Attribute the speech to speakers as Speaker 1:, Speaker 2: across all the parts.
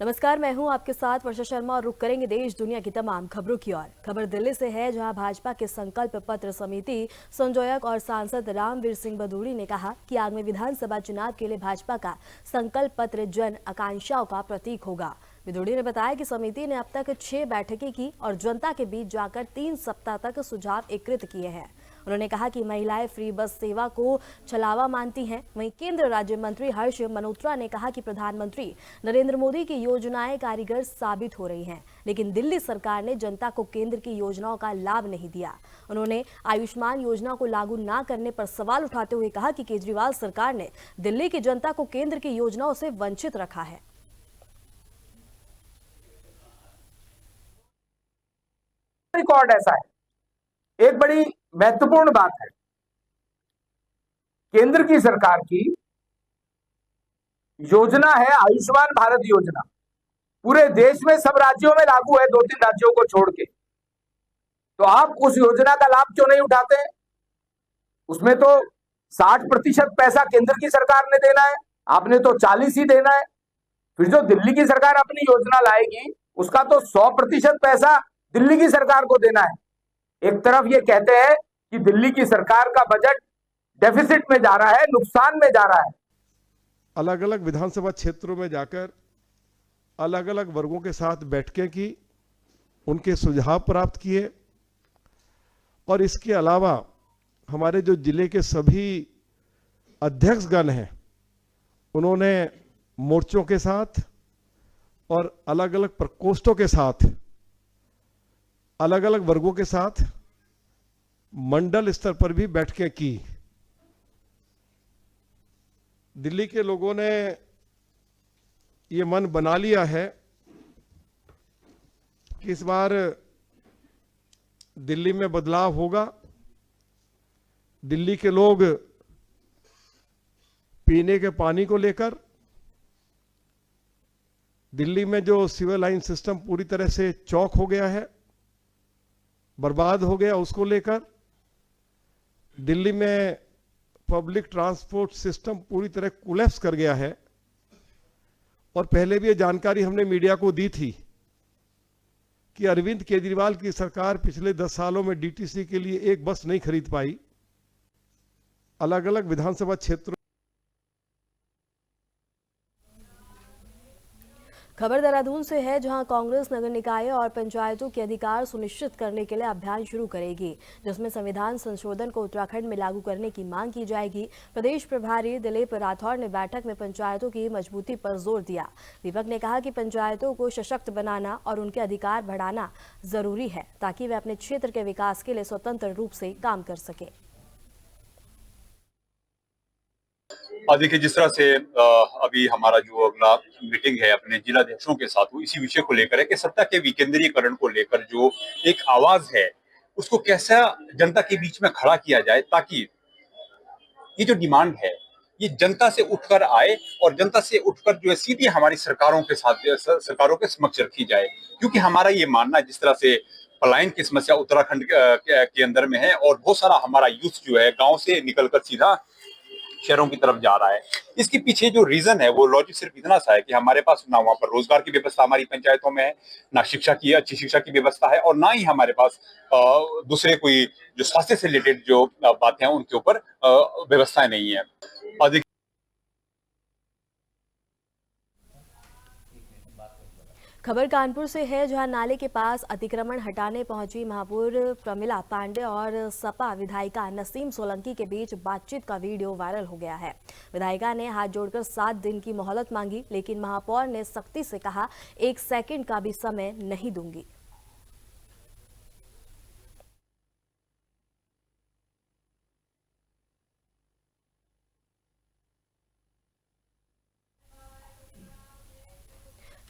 Speaker 1: नमस्कार, मैं हूं आपके साथ वर्षा शर्मा और रुक करेंगे देश दुनिया की तमाम खबरों की ओर। खबर दिल्ली से है, जहां भाजपा के संकल्प पत्र समिति संयोजक और सांसद रामवीर सिंह भदौड़ी ने कहा कि आगामी विधानसभा चुनाव के लिए भाजपा का संकल्प पत्र जन आकांक्षाओं का प्रतीक होगा। भदौड़ी ने बताया कि समिति ने अब तक 6 बैठकें की और जनता के बीच जाकर 3 सप्ताह तक सुझाव एकत्रित किए हैं। उन्होंने कहा कि महिलाएं फ्री बस सेवा को छलावा मानती हैं। वहीं केंद्र राज्य मंत्री हर्ष मल्होत्रा ने कहा कि प्रधानमंत्री नरेंद्र मोदी की योजनाएं कारीगर साबित हो रही हैं, लेकिन दिल्ली सरकार ने जनता को केंद्र की योजनाओं का लाभ नहीं दिया। उन्होंने आयुष्मान योजना को लागू न करने पर सवाल उठाते हुए कहा कि केजरीवाल सरकार ने दिल्ली की जनता को केंद्र की योजनाओं से वंचित रखा है।
Speaker 2: रिकॉर्ड ऐसा है। एक बड़ी महत्वपूर्ण बात है, केंद्र की सरकार की योजना है आयुष्मान भारत योजना। पूरे देश में सब राज्यों में लागू है, 2-3 राज्यों को छोड़ के। तो आप उस योजना का लाभ क्यों नहीं उठाते हैं? उसमें तो 60% पैसा केंद्र की सरकार ने देना है, आपने तो 40 ही देना है। फिर जो दिल्ली की सरकार अपनी योजना लाएगी, उसका तो 100% पैसा दिल्ली की सरकार को देना है। एक तरफ ये कहते हैं कि दिल्ली की सरकार का बजट डेफिसिट में जा रहा है, नुकसान में जा रहा है।
Speaker 3: अलग अलग विधानसभा क्षेत्रों में जाकर अलग अलग वर्गों के साथ बैठकें की, उनके सुझाव प्राप्त किए और इसके अलावा हमारे जो जिले के सभी अध्यक्षगण हैं, उन्होंने मोर्चों के साथ और अलग अलग प्रकोष्ठों के साथ, अलग अलग वर्गों के साथ मंडल स्तर पर भी बैठकें की। दिल्ली के लोगों ने ये मन बना लिया है कि इस बार दिल्ली में बदलाव होगा। दिल्ली के लोग पीने के पानी को लेकर, दिल्ली में जो सिविल लाइन सिस्टम पूरी तरह से चौक हो गया है, बर्बाद हो गया, उसको लेकर, दिल्ली में पब्लिक ट्रांसपोर्ट सिस्टम पूरी तरह कोलैप्स कर गया है। और पहले भी ये जानकारी हमने मीडिया को दी थी कि अरविंद केजरीवाल की सरकार पिछले 10 सालों में डीटीसी के लिए एक बस नहीं खरीद पाई। अलग अलग विधानसभा क्षेत्रों
Speaker 1: खबर देहरादून से है, जहां कांग्रेस नगर निकाय और पंचायतों के अधिकार सुनिश्चित करने के लिए अभियान शुरू करेगी, जिसमें संविधान संशोधन को उत्तराखंड में लागू करने की मांग की जाएगी। प्रदेश प्रभारी दिलीप राठौर ने बैठक में पंचायतों की मजबूती पर जोर दिया। दीपक ने कहा कि पंचायतों को सशक्त बनाना और उनके अधिकार बढ़ाना जरूरी है, ताकि वे अपने क्षेत्र के विकास के लिए स्वतंत्र रूप से काम कर सके।
Speaker 4: देखिए, जिस तरह से अभी हमारा जो अगला मीटिंग है अपने जिलाध्यक्षों के साथ, वो इसी विषय को लेकर है कि सत्ता के विकेंद्रीकरण को लेकर जो एक आवाज है, उसको कैसा जनता के बीच में खड़ा किया जाए, ताकि ये जो डिमांड है ये जनता से उठकर आए और जनता से उठकर जो है सीधी हमारी सरकारों के साथ, सरकारों के समक्ष रखी जाए। क्योंकि हमारा ये मानना है, जिस तरह से पलायन की समस्या उत्तराखंड के अंदर में है और बहुत सारा हमारा यूथ जो है गांव से निकलकर सीधा शहरों की तरफ जा रहा है, इसके पीछे जो रीजन है वो लॉजिक सिर्फ इतना सा है कि हमारे पास ना वहां पर रोजगार की व्यवस्था हमारी पंचायतों में है, ना शिक्षा की अच्छी शिक्षा की व्यवस्था है, और ना ही हमारे पास दूसरे कोई जो स्वास्थ्य से रिलेटेड जो बातें हैं उनके ऊपर व्यवस्थाएं नहीं है। और
Speaker 1: खबर कानपुर से है, जहां नाले के पास अतिक्रमण हटाने पहुंची महापौर प्रमिला पांडे और सपा विधायिका नसीम सोलंकी के बीच बातचीत का वीडियो वायरल हो गया है। विधायिका ने हाथ जोड़कर 7 दिन की मोहलत मांगी, लेकिन महापौर ने सख्ती से कहा, 1 सेकंड का भी समय नहीं दूंगी।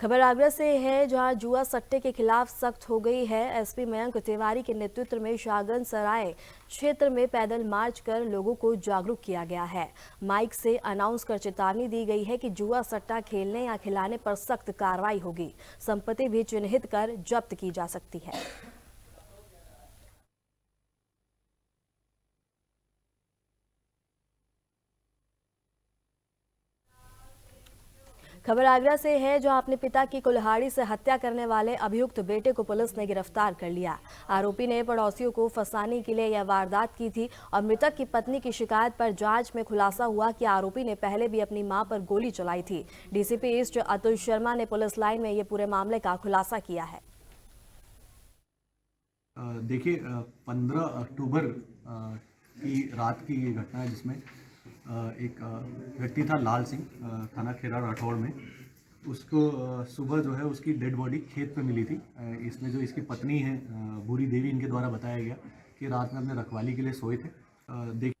Speaker 1: खबर आगरा से है, जहां जुआ सट्टे के खिलाफ सख्त हो गई है। एसपी मयंक तिवारी के नेतृत्व में शाहगंज सराय क्षेत्र में पैदल मार्च कर लोगों को जागरूक किया गया है। माइक से अनाउंस कर चेतावनी दी गई है कि जुआ सट्टा खेलने या खिलाने पर सख्त कार्रवाई होगी। संपत्ति भी चिन्हित कर जब्त की जा सकती है। खबर आगरा से है, जहां अपने पिता की कुल्हाड़ी से हत्या करने वाले अभियुक्त बेटे को पुलिस ने गिरफ्तार कर लिया। आरोपी ने पड़ोसियों को फंसाने के लिए यह वारदात की थी और मृतक की पत्नी की शिकायत पर जांच में खुलासा हुआ कि आरोपी ने पहले भी अपनी मां पर गोली चलाई थी। डीसीपी ईस्ट अतुल शर्मा ने पुलिस लाइन में ये पूरे मामले का खुलासा किया है।
Speaker 5: देखिए, 15 अक्टूबर की रात की ये घटना है, जिसमें एक व्यक्ति था लाल सिंह, थाना खेरा राठौड़ में। उसको सुबह जो है उसकी डेड बॉडी खेत पे मिली थी। इसमें जो इसकी पत्नी है भूरी देवी, इनके द्वारा बताया गया कि रात में अपने रखवाली के लिए सोए थे। देखिए,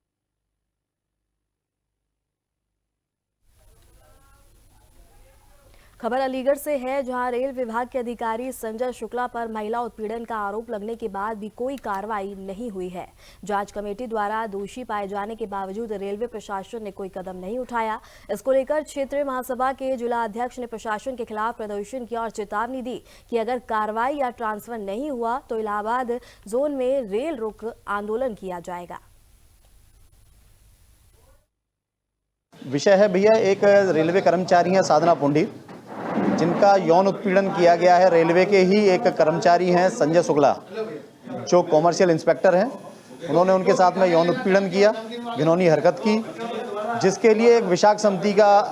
Speaker 1: खबर अलीगढ़ से है, जहां रेल विभाग के अधिकारी संजय शुक्ला पर महिला उत्पीड़न का आरोप लगने के बाद भी कोई कार्रवाई नहीं हुई है। जांच कमेटी द्वारा दोषी पाए जाने के बावजूद रेलवे प्रशासन ने कोई कदम नहीं उठाया। इसको लेकर क्षेत्रीय महासभा के जिला अध्यक्ष ने प्रशासन के खिलाफ प्रदर्शन की और चेतावनी दी कि अगर कार्रवाई या ट्रांसफर नहीं हुआ तो इलाहाबाद जोन में रेल रोक आंदोलन किया जाएगा।
Speaker 6: विषय है भैया, एक रेलवे कर्मचारी हैं साधना पुंडी, जिनका यौन उत्पीड़न किया गया है। रेलवे के ही एक कर्मचारी हैं संजय शुक्ला, जो कॉमर्शियल इंस्पेक्टर हैं। उन्होंने उनके साथ में यौन उत्पीड़न किया, घिनौनी हरकत की, जिसके लिए एक विशाख समिति का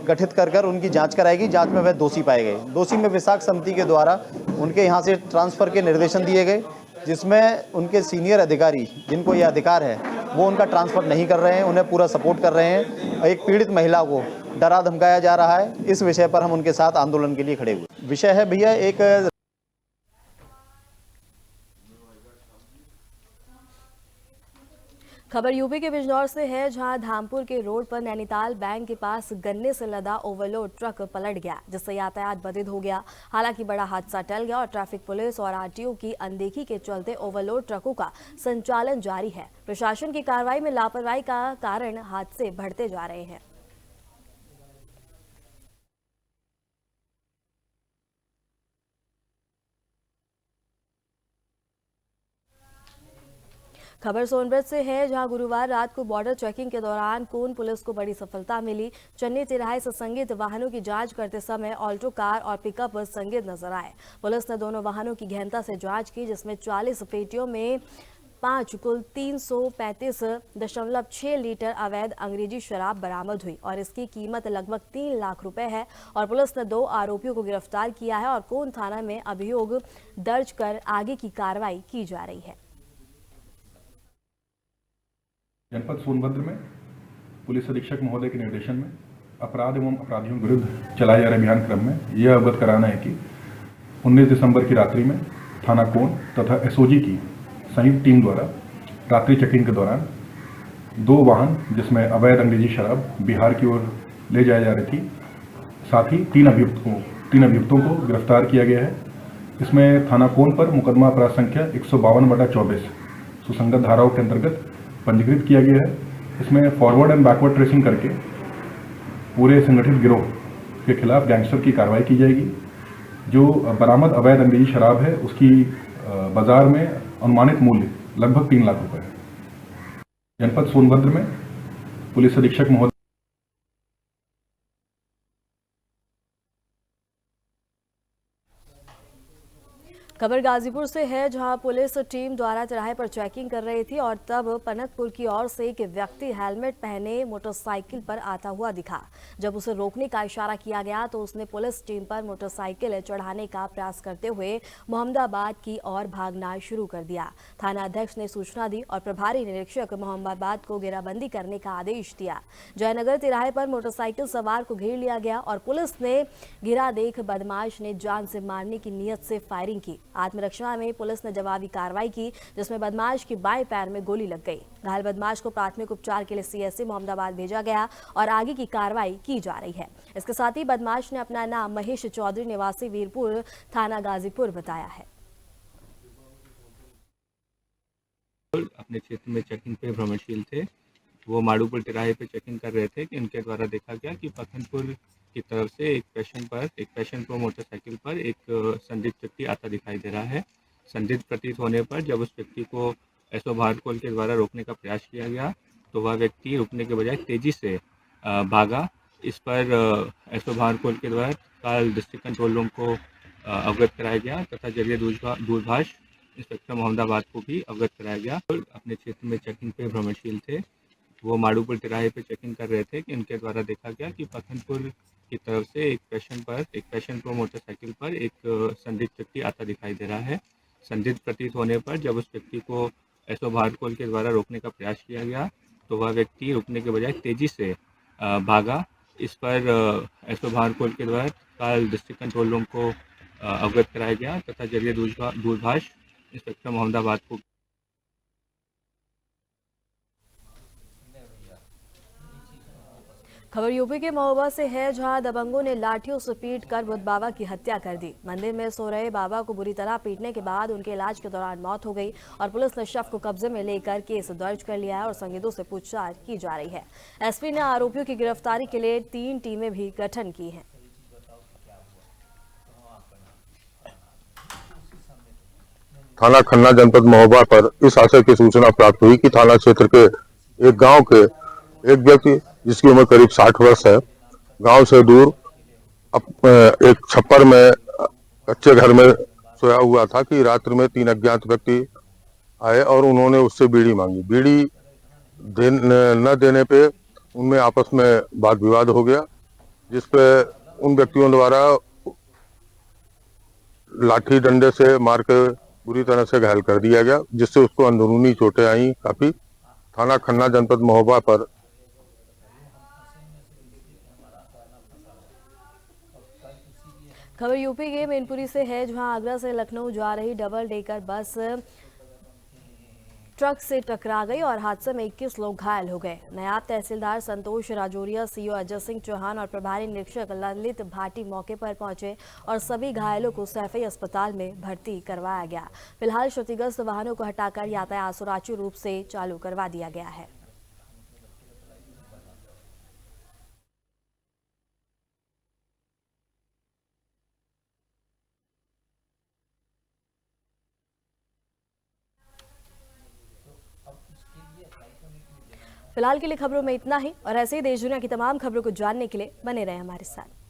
Speaker 6: गठित कर उनकी जांच कराएगी। जांच में वह दोषी पाए गए। दोषी में विशाख समिति के द्वारा उनके यहाँ से ट्रांसफ़र के निर्देशन दिए गए, जिसमें उनके सीनियर अधिकारी, जिनको यह अधिकार है, वो उनका ट्रांसफ़र नहीं कर रहे हैं, उन्हें पूरा सपोर्ट कर रहे हैं। एक पीड़ित महिला को डरा धमकाया जा रहा है। इस विषय पर हम उनके साथ आंदोलन के लिए खड़े हुए। विषय है भैया, एक
Speaker 1: खबर यूपी के बिजनौर से है, जहां धामपुर के रोड पर नैनीताल बैंक के पास गन्ने से लदा ओवरलोड ट्रक पलट गया, जिससे यातायात बाधित हो गया। हालांकि बड़ा हादसा टल गया और ट्रैफिक पुलिस और आरटीओ की अनदेखी के चलते ओवरलोड ट्रकों का संचालन जारी है। प्रशासन की कार्रवाई में लापरवाही का कारण हादसे बढ़ते जा रहे हैं। खबर सोनभद्र से है, जहां गुरुवार रात को बॉर्डर चेकिंग के दौरान कोन पुलिस को बड़ी सफलता मिली। चन्नी तिराहे से संदिग्ध वाहनों की जांच करते समय ऑल्टो कार और पिकअप संदिग्ध नजर आए। पुलिस ने दोनों वाहनों की गहनता से जांच की, जिसमें 40 पेटियों में 5 कुल 335.6 लीटर अवैध अंग्रेजी शराब बरामद हुई और इसकी कीमत लगभग 3 लाख रुपए है। और पुलिस ने 2 आरोपियों को गिरफ्तार किया है और कोन थाना में अभियोग दर्ज कर आगे की कार्रवाई की जा रही है।
Speaker 7: जनपद सोनभद्र में पुलिस अधीक्षक महोदय के निर्देशन में अपराध एवं अपराधियों के विरुद्ध चलाए जा रहे अभियान क्रम में यह अवगत कराना है कि 19 दिसंबर की रात्रि में थाना कोन तथा एसओजी की संयुक्त टीम द्वारा रात्रि चेकिंग के दौरान 2 वाहन, जिसमें अवैध अंग्रेजी शराब बिहार की ओर ले जाई जा रही थी, साथ ही 3 अभियुक्तों को गिरफ्तार किया गया है। इसमें थाना कोन पर मुकदमा अपराध संख्या 152/24 सुसंगत धाराओं के अंतर्गत पंजीकृत किया गया है। इसमें फॉरवर्ड एंड बैकवर्ड ट्रेसिंग करके पूरे संगठित गिरोह के खिलाफ गैंगस्टर की कार्रवाई की जाएगी। जो बरामद अवैध अंग्रेजी शराब है, उसकी बाजार में अनुमानित मूल्य लगभग 3 लाख रुपए है। जनपद सोनभद्र में पुलिस अधीक्षक महोदय
Speaker 1: खबर गाजीपुर से है, जहां पुलिस टीम द्वारा तिराहे पर चेकिंग कर रही थी और तब पनकपुर की ओर से एक व्यक्ति हेलमेट पहने मोटरसाइकिल पर आता हुआ दिखा। जब उसे रोकने का इशारा किया गया तो उसने पुलिस टीम पर मोटरसाइकिल चढ़ाने का प्रयास करते हुए मोहम्मदाबाद की ओर भागना शुरू कर दिया। थाना अध्यक्ष ने सूचना दी और प्रभारी निरीक्षक मोहम्मदाबाद को घेराबंदी करने का आदेश दिया। जयनगर तिराहे पर मोटरसाइकिल सवार को घेर लिया गया और पुलिस ने घेरा देख बदमाश ने जान से मारने की नीयत से फायरिंग की। आत्मरक्षा में पुलिस ने जवाबी कार्रवाई की, जिसमें बदमाश की बाएं पैर में गोली लग गई। घायल बदमाश को प्राथमिक उपचार के लिए सीएससी मोहम्मदाबाद भेजा गया और आगे की कार्रवाई की जा रही है। इसके साथ ही बदमाश ने अपना नाम महेश चौधरी निवासी वीरपुर थाना गाजीपुर बताया है।
Speaker 8: अपने क्षेत्र में चेकिंग पे भ्रमणशील थे। वो माड़ूपुर तिराहे पे चेकिंग कर रहे थे कि उनके द्वारा देखा गया कि पखनपुर की तरफ से एक पैशन प्रो मोटरसाइकिल पर एक संदिग्ध व्यक्ति आता दिखाई दे रहा है। संदिग्ध प्रतीत होने पर जब उस व्यक्ति को एसओ भारकोल के द्वारा रोकने का प्रयास किया गया तो वह व्यक्ति रुकने के बजाय तेजी से भागा इस पर एसओ भानपुर के द्वारा काल डिस्ट्रिक्ट कंट्रोल रूम को अवगत कराया गया तथा जरिए दूरभाष इंस्पेक्टर मोहम्मदाबाद को भी अवगत कराया गया। और अपने क्षेत्र में चेकिंग पे भ्रमणशील थे, वो माड़ूपुर तिराहे पे चेकिंग कर रहे थे कि उनके द्वारा देखा गया कि पखनपुर की तरफ से एक पैशन प्रो मोटरसाइकिल पर एक संदिग्ध व्यक्ति आता दिखाई दे रहा है। संदिग्ध प्रतीत होने पर जब उस व्यक्ति को एसओ भानपुर के द्वारा रोकने का प्रयास किया गया तो वह व्यक्ति रुकने के बजाय तेजी से भागा। इस पर एसओ भानपुर के द्वारा काल डिस्ट्रिक्ट कंट्रोल रूम को अवगत कराया गया तथा जरिए दूरभाष इंस्पेक्टर मोहम्मदाबाद को
Speaker 1: खबर यूपी के महोबा से है, जहां दबंगों ने लाठियों से पीट कर बुद्ध बाबा की हत्या कर दी। मंदिर में सो रहे बाबा को बुरी तरह पीटने के बाद उनके इलाज के दौरान मौत हो गई और पुलिस ने शव को कब्जे में लेकर केस दर्ज कर लिया है और संदिग्धों से पूछताछ की जा रही है। एसपी ने आरोपियों की गिरफ्तारी के लिए 3 टीमें भी गठन की हैं।
Speaker 9: थाना खन्ना जनपद महोबा पर इस आशय की सूचना प्राप्त हुई कि थाना क्षेत्र के एक गांव के एक व्यक्ति जिसकी उम्र करीब 60 वर्ष है, गांव से दूर एक छप्पर में कच्चे घर में सोया हुआ था कि रात्रि में 3 अज्ञात व्यक्ति आए और उन्होंने उससे बीड़ी मांगी। बीड़ी न देने पे उनमें आपस में वाद विवाद हो गया, जिसपे उन व्यक्तियों द्वारा लाठी डंडे से मार के बुरी तरह से घायल कर दिया गया, जिससे उसको अंदरूनी चोटें आई काफी। थाना खन्ना जनपद महोबा पर
Speaker 1: खबर यूपी के मैनपुरी से है, जहां आगरा से लखनऊ जा रही डबल डेकर बस ट्रक से टकरा गई और हादसे में 21 लोग घायल हो गए। नायब तहसीलदार संतोष राजौरिया, सीओ अजय सिंह चौहान और प्रभारी निरीक्षक ललित भाटी मौके पर पहुंचे और सभी घायलों को सैफई अस्पताल में भर्ती करवाया गया। फिलहाल क्षतिग्रस्त वाहनों को हटाकर यातायात सुचारू रूप से चालू करवा दिया गया है। फिलहाल के लिए खबरों में इतना ही और ऐसे ही देश दुनिया की तमाम खबरों को जानने के लिए बने रहें हमारे साथ।